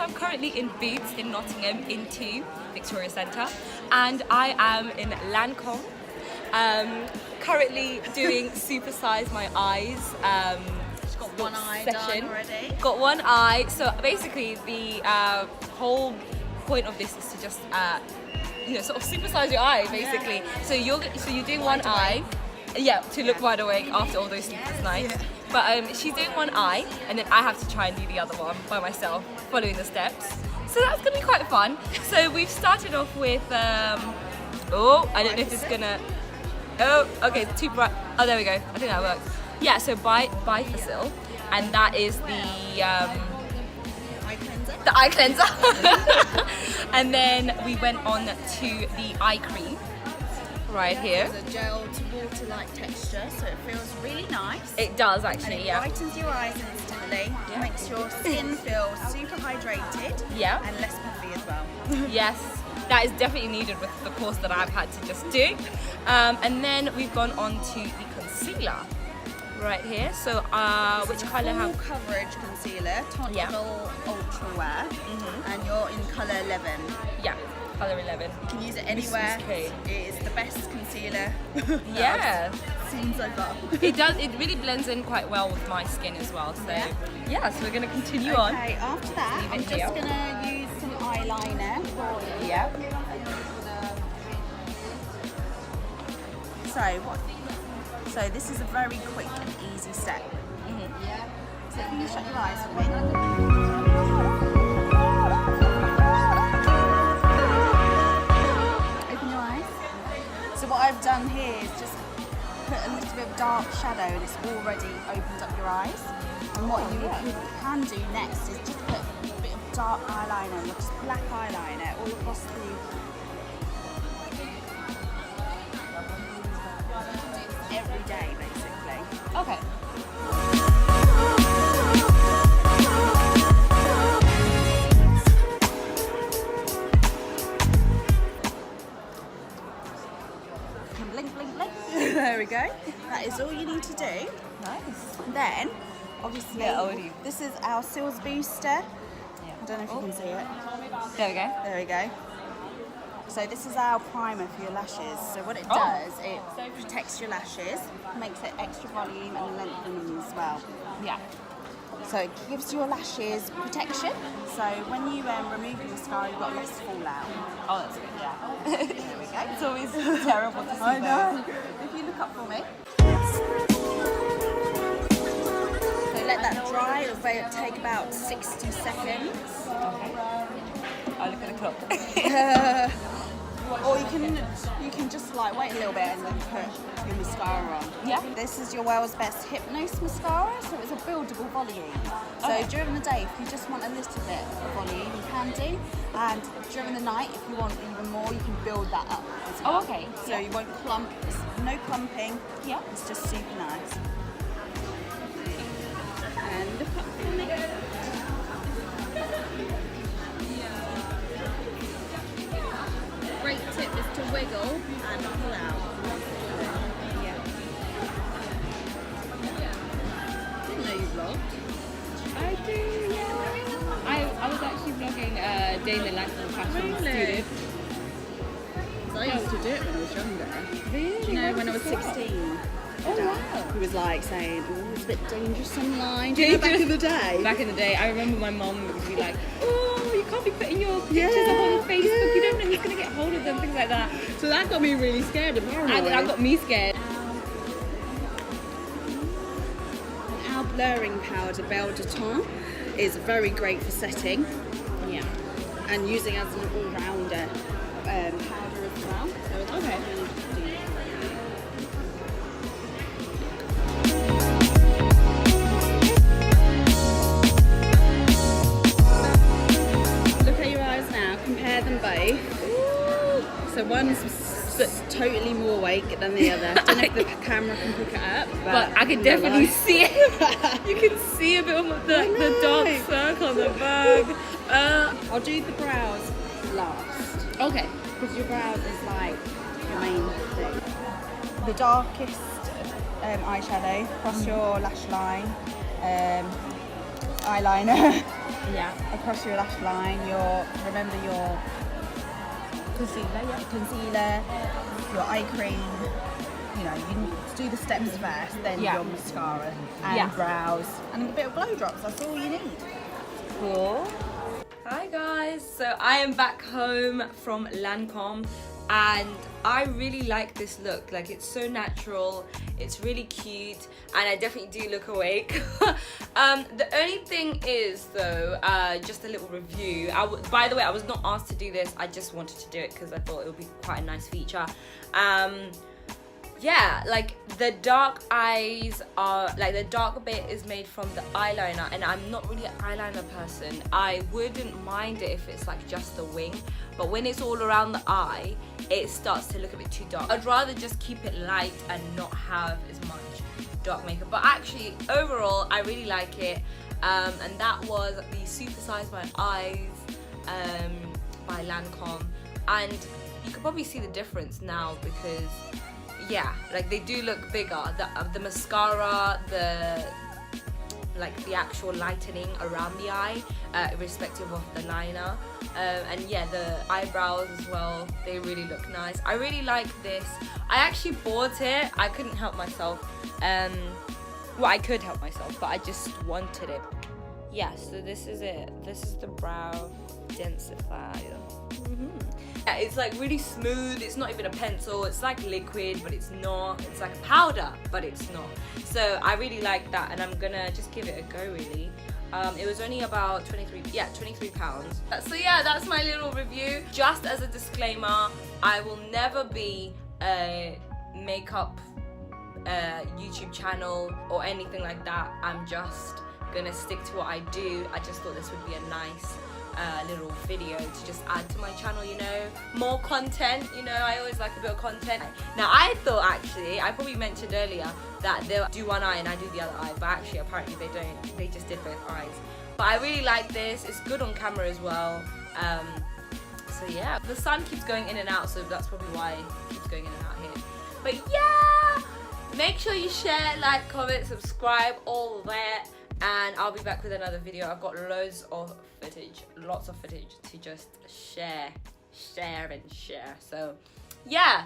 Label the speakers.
Speaker 1: I'm currently in Boots in Nottingham into Victoria Centre, and I am in Lancôme, currently doing Supersize my eyes.
Speaker 2: She's got one eye
Speaker 1: session.
Speaker 2: done already.
Speaker 1: Got one eye. So basically, the whole point of this is to just sort of supersize your eye, basically.
Speaker 2: Yeah.
Speaker 1: So you're doing one eye, yeah, to look wide awake after all those sleepless nights.
Speaker 2: Yeah.
Speaker 1: But she's doing one eye, and then I have to try and do the other one by myself, following the steps. So that's gonna be quite fun. So we've started off with oh, I don't know if it's gonna. Oh, okay, too bright. Oh, there we go. I think that works. Yeah. So bifacil, and that is the eye cleanser. And then we went on to the eye cream right here.
Speaker 2: It's a gel to water-like texture, so it feels really nice.
Speaker 1: It does
Speaker 2: And
Speaker 1: actually,
Speaker 2: it
Speaker 1: yeah.
Speaker 2: brightens your eyes instantly, makes your skin feel super hydrated,
Speaker 1: Yeah.
Speaker 2: and less puffy as well.
Speaker 1: Yes, that is definitely needed with the course that I've had to just do. And then we've gone on to the concealer right here. So which colour
Speaker 2: Full
Speaker 1: have?
Speaker 2: coverage concealer, topical ultra wear, and you're in colour 11.
Speaker 1: Yeah, colour 11.
Speaker 2: You can use it anywhere.
Speaker 1: okay.
Speaker 2: It is the best concealer.
Speaker 1: Yeah,
Speaker 2: Seen so far.
Speaker 1: it does. It really blends in quite well with my skin as well. So yeah, so we're gonna continue on.
Speaker 2: Okay, after that,
Speaker 1: Leave
Speaker 2: I'm
Speaker 1: it
Speaker 2: just
Speaker 1: here.
Speaker 2: gonna use some eyeliner for you.
Speaker 1: Yeah.
Speaker 2: So this is a very quick and easy step. So if you shut your eyes for me. Open your eyes. So what I've done here is just put a little bit of dark shadow, and it's already opened up your eyes. And what you can do next is just put a bit of dark eyeliner, or just black eyeliner all across the every day, basically.
Speaker 1: Okay.
Speaker 2: And blink, blink, blink. There we go. That is all you need to do.
Speaker 1: Nice.
Speaker 2: Then, obviously,
Speaker 1: Yeah, already.
Speaker 2: this is our Sills Booster. I don't know if you can see it.
Speaker 1: There we go.
Speaker 2: There we go. So this is our primer for your lashes. So what it
Speaker 1: Oh.
Speaker 2: does, it protects your lashes, makes it extra volume and lengthening as well.
Speaker 1: Yeah.
Speaker 2: So it gives your lashes protection. So when you remove your mascara, you've got less fallout.
Speaker 1: Oh, that's good. Yeah.
Speaker 2: There we go.
Speaker 1: It's always terrible to see.
Speaker 2: I know. If you look up for me. So let that dry. It'll take about 60 seconds.
Speaker 1: I look at the clock.
Speaker 2: Or you can just like wait a little bit and then put your mascara on.
Speaker 1: Yeah.
Speaker 2: This is your world's best Hypnose mascara, so it's a buildable volume. So
Speaker 1: Okay.
Speaker 2: during the day, if you just want a little bit of volume, you can do. And during the night, if you want even more, you can build that up as well.
Speaker 1: Oh, okay.
Speaker 2: So
Speaker 1: Yeah.
Speaker 2: you won't clump. It's no clumping.
Speaker 1: Yeah.
Speaker 2: It's just super nice. And look up for me. Great tip is to wiggle and pull out. Yeah. Didn't know you vlogged.
Speaker 1: I do, yeah. I was actually vlogging day in the life of a fashion student.
Speaker 2: I used to do it when I was younger.
Speaker 1: Really?
Speaker 2: You know, when I was 16.
Speaker 1: Oh, wow.
Speaker 2: He was like saying, oh, it's a bit dangerous online. Do you know, back in the day?
Speaker 1: Back in the day, I remember my mum would be like, oh, you can't be putting your pictures up on Facebook, you don't know who's going to get hold of them, things like that.
Speaker 2: So that got me really scared and paranoid.
Speaker 1: And that got me scared.
Speaker 2: Our blurring powder, Belle de Temps, is very great for setting.
Speaker 1: Yeah.
Speaker 2: And using as an all-rounder powder as well. So it's
Speaker 1: Okay.
Speaker 2: Look at your eyes now, compare them both. So one's totally more awake than the other. I don't know if the camera can pick it up,
Speaker 1: But I can definitely see it. You can see a bit of the dark circle on the bag.
Speaker 2: I'll do the brows last.
Speaker 1: Okay.
Speaker 2: Because your brows is like your main thing. The darkest eyeshadow across your lash line. eyeliner
Speaker 1: Yeah.
Speaker 2: across your lash line. Remember your concealer, your eye cream. You know, you can do the steps first, then your mascara and brows, and a bit of glow drops. That's all you need.
Speaker 1: Cool. Hi guys, so I am back home from Lancôme and I really like this look. Like, it's so natural, it's really cute, and I definitely do look awake. The only thing is though, just a little review. By the way, I was not asked to do this, I just wanted to do it because I thought it would be quite a nice feature. Yeah, like the dark eyes are, like the dark bit is made from the eyeliner, and I'm not really an eyeliner person. I wouldn't mind it if it's like just the wing, but when it's all around the eye, it starts to look a bit too dark. I'd rather just keep it light and not have as much dark makeup. But actually, overall, I really like it. And that was the Supersize My Eyes by Lancôme. And you can probably see the difference now because, yeah, like they do look bigger. The mascara, the actual lightening around the eye, irrespective of the liner, and yeah, the eyebrows as well, they really look nice. I really like this. I actually bought it. I couldn't help myself. Well, I could help myself, but I just wanted it. Yeah, so this is it. This is the brow densifier. Yeah, it's like really smooth. It's not even a pencil. It's like liquid, but it's not. It's like powder, but it's not. So I really like that, and I'm gonna just give it a go. Really, it was only about 23 pounds. So yeah, that's my little review. Just as a disclaimer, I will never be a makeup YouTube channel or anything like that. I'm just gonna stick to what I do. I just thought this would be a nice little video to just add to my channel, you know, more content, you know. I always like a bit of content. Now I thought, actually, I probably mentioned earlier that they'll do one eye and I do the other eye, but actually apparently they don't, they just did both eyes. But I really like this. It's good on camera as well. So yeah, the sun keeps going in and out, so that's probably why it keeps going in and out here. But yeah, make sure you share, like, comment, subscribe, all that. And I'll be back with another video. I've got lots of footage to just share. So yeah.